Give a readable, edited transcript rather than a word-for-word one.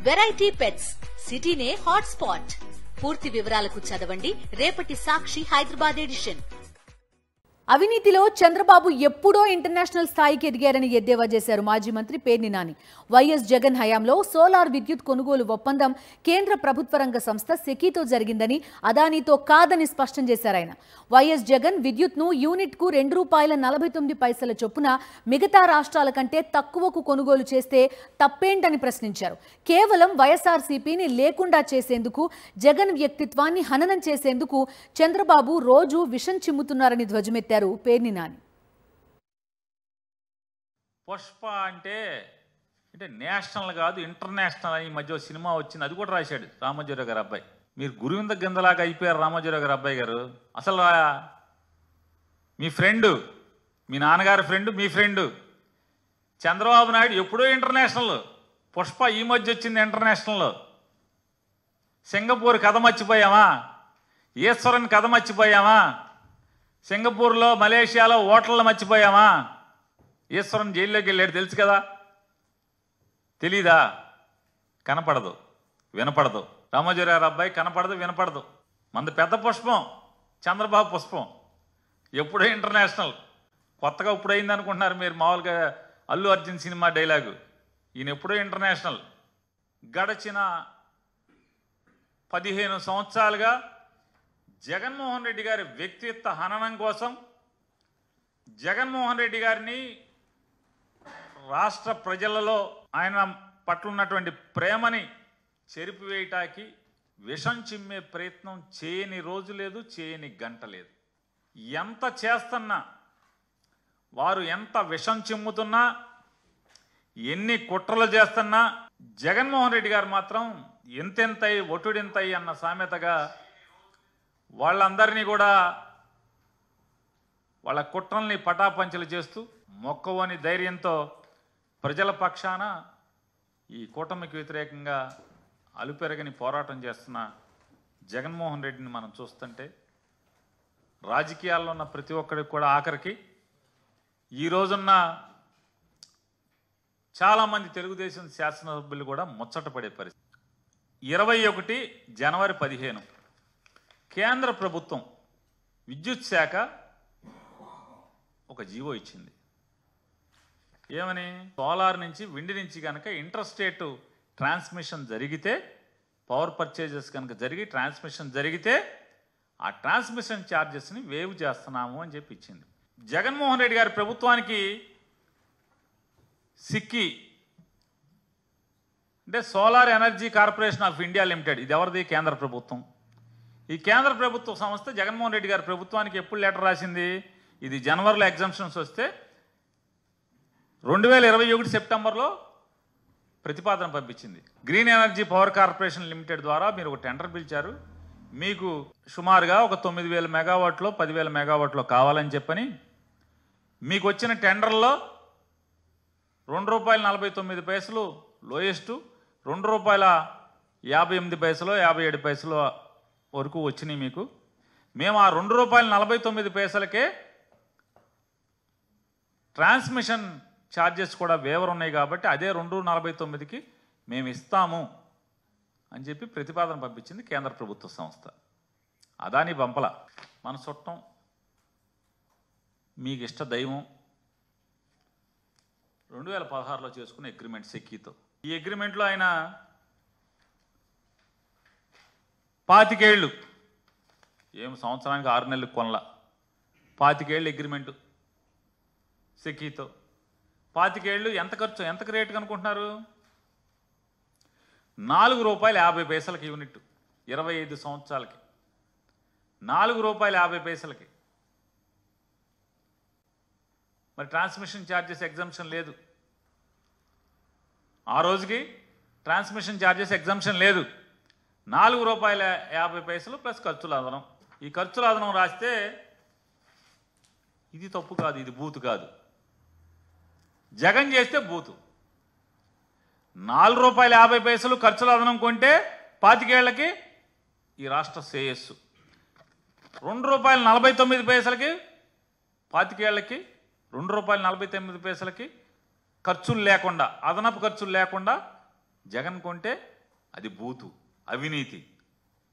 Variety pets సిటీనే hot spot. పూర్తి వివరాలకు చదవండి రేపటి సాక్షి హైదరాబాద్ ఎడిషన్. అవినీతిలో చంద్రబాబు ఎప్పుడో ఇంటర్నేషనల్ స్థాయికి ఎదిగారని ఎద్దేవా చేశారు మాజీ మంత్రి పేర్ని నాని. వైఎస్ జగన్ హయాంలో సోలార్ విద్యుత్ కొనుగోలు ఒప్పందం కేంద్ర ప్రభుత్వ రంగ సంస్థ సెకీతో జరిగిందని, అదానీతో కాదని స్పష్టం చేశారు ఆయన. వైఎస్ జగన్ విద్యుత్ను యూనిట్కు ₹2.49 చొప్పున మిగతా రాష్ట్రాల కంటే తక్కువకు కొనుగోలు చేస్తే తప్పేంటని ప్రశ్నించారు. కేవలం వైఎస్ఆర్సీపీని లేకుండా చేసేందుకు, జగన్ వ్యక్తిత్వాన్ని హననం చేసేందుకు చంద్రబాబు రోజు విషం చిమ్ముతున్నారని ధ్వజమెత్తారు పేర్ని నాని. పుష్ప అంటే నేషనల్ కాదు ఇంటర్నేషనల్ అని మధ్య సినిమా వచ్చింది, అది కూడా రాశాడు రామోజీరావు గారు అబ్బాయి. మీరు గురువింద గిందలాగా అయిపోయారు రామోజీరావు గారు అబ్బాయి గారు. అసలు మీ ఫ్రెండ్, మీ నాన్నగారి ఫ్రెండ్, మీ ఫ్రెండ్ చంద్రబాబు నాయుడు ఎప్పుడో ఇంటర్నేషనల్, పుష్ప ఈ మధ్య వచ్చింది ఇంటర్నేషనల్. సింగపూర్ కథ మర్చిపోయామా? ఈశ్వరన్ కథ మర్చిపోయామా? సింగపూర్లో, మలేషియాలో హోటళ్ళు మర్చిపోయామా? ఈశ్వరన్ జైల్లోకి వెళ్ళాడు తెలుసు కదా, తెలీదా? కనపడదు, వినపడదు. రామోజీరావు అబ్బాయి కనపడదు, వినపడదు. మంది పెద్ద పుష్పం, చంద్రబాబు పుష్పం. ఎప్పుడో ఇంటర్నేషనల్, కొత్తగా ఇప్పుడు అయింది అనుకుంటున్నారు మీరు. మామూలుగా అల్లు అర్జున్ సినిమా డైలాగు, ఈయన ఎప్పుడో ఇంటర్నేషనల్. గడచిన 15 సంవత్సరాలుగా జగన్మోహన్ రెడ్డి గారి వ్యక్తిత్వ హననం కోసం, జగన్మోహన్ రెడ్డి గారిని రాష్ట్ర ప్రజలలో ఆయన పట్ల ఉన్నటువంటి ప్రేమని చెరిపివేయటానికి విషం చిమ్మే ప్రయత్నం చేయని రోజు లేదు, చేయని గంట లేదు. ఎంత చేస్తున్నా, వారు ఎంత విషం చిమ్ముతున్నా, ఎన్ని కుట్రలు చేస్తున్నా, జగన్మోహన్ రెడ్డి గారు మాత్రం ఎంతెంతయి ఒటుడింతయి అన్న సామెతగా వాళ్ళందరినీ కూడా వాళ్ళ కుట్రల్ని పటాపంచలు చేస్తూ మొక్కవని ధైర్యంతో ప్రజల పక్షాన ఈ కూటమికి వ్యతిరేకంగా అలుపెరగని పోరాటం చేస్తున్న జగన్మోహన్ రెడ్డిని మనం చూస్తుంటే, రాజకీయాల్లో ఉన్న ప్రతి ఒక్కరికి కూడా ఆఖరికి ఈ రోజున్న చాలామంది తెలుగుదేశం శాసనసభ్యులు కూడా ముచ్చటపడే పరిస్థితి. 21 జనవరి 15 కేంద్ర ప్రభుత్వం విద్యుత్ శాఖ ఒక జీవో ఇచ్చింది. ఏమని? సోలార్ నుంచి, విండ్ నుంచి కనుక ఇంటర్ స్టేట్ ట్రాన్స్మిషన్ జరిగితే, పవర్ పర్చేజెస్ కనుక జరిగి ట్రాన్స్మిషన్ జరిగితే ఆ ట్రాన్స్మిషన్ ఛార్జెస్ని వేవ్ చేస్తున్నాము అని చెప్పి ఇచ్చింది. జగన్మోహన్ రెడ్డి గారి ప్రభుత్వానికి సిక్కి అంటే solar energy corporation of India limited, ఇది ఎవరిది? కేంద్ర ప్రభుత్వం. ఈ కేంద్ర ప్రభుత్వ సంస్థ జగన్మోహన్ రెడ్డి గారి ప్రభుత్వానికి ఎప్పుడు లెటర్ రాసింది? ఇది జనవరిలో ఎగ్జామ్షన్స్ వస్తే 2021 సెప్టెంబర్లో ప్రతిపాదన పంపించింది. Green energy power corporation limited ద్వారా మీరు ఒక టెండర్ పిలిచారు, మీకు సుమారుగా ఒక 9,000 మెగావాట్లో 10,000 మెగావాట్లో కావాలని చెప్పని మీకు వచ్చిన టెండర్లో ₹2.49 లోయెస్ట్, ₹2.58 57 వరకు వచ్చినాయి మీకు. మేము ఆ ₹2.49కే ట్రాన్స్మిషన్ ఛార్జెస్ కూడా వేవర్ ఉన్నాయి కాబట్టి అదే 2.49కి మేము ఇస్తాము అని చెప్పి ప్రతిపాదన పంపించింది కేంద్ర ప్రభుత్వ సంస్థ. అదాని పంపల, మన చుట్టం, మీకు ఇష్ట దైవం 2016లో చేసుకున్న అగ్రిమెంట్ సెక్కీతో. ఈ అగ్రిమెంట్లో ఆయన 25 ఏళ్ళు, ఏం సంవత్సరానికి 6 నెలలకు కొనలా, 25 ఏళ్ళు అగ్రిమెంటు సెక్కీతో. 25 ఏళ్ళు ఎంత ఖర్చు, ఎంత రేటు కనుకుంటున్నారు? ₹4.50 యూనిట్, 25 సంవత్సరాలకి ₹4.50. మరి ట్రాన్స్మిషన్ ఛార్జెస్ ఎగ్జంప్షన్ లేదు, ఆ రోజుకి ట్రాన్స్మిషన్ ఛార్జెస్ ఎగ్జంప్షన్ లేదు. ₹4.50 ప్లస్ ఖర్చుల అదనం. ఈ ఖర్చుల అదనం రాస్తే ఇది తప్పు కాదు, ఇది బూతు కాదు. జగన్ చేస్తే బూతు. ₹4.50 ఖర్చుల అదనం కొంటే 25 ఏళ్లకి ఈ రాష్ట్ర శ్రేయస్సు. ₹2.49కి 25 ఏళ్లకి ₹2.49 ఖర్చులు లేకుండా, అదనపు ఖర్చులు లేకుండా జగన్ కొంటే అది బూతు, అవినీతి.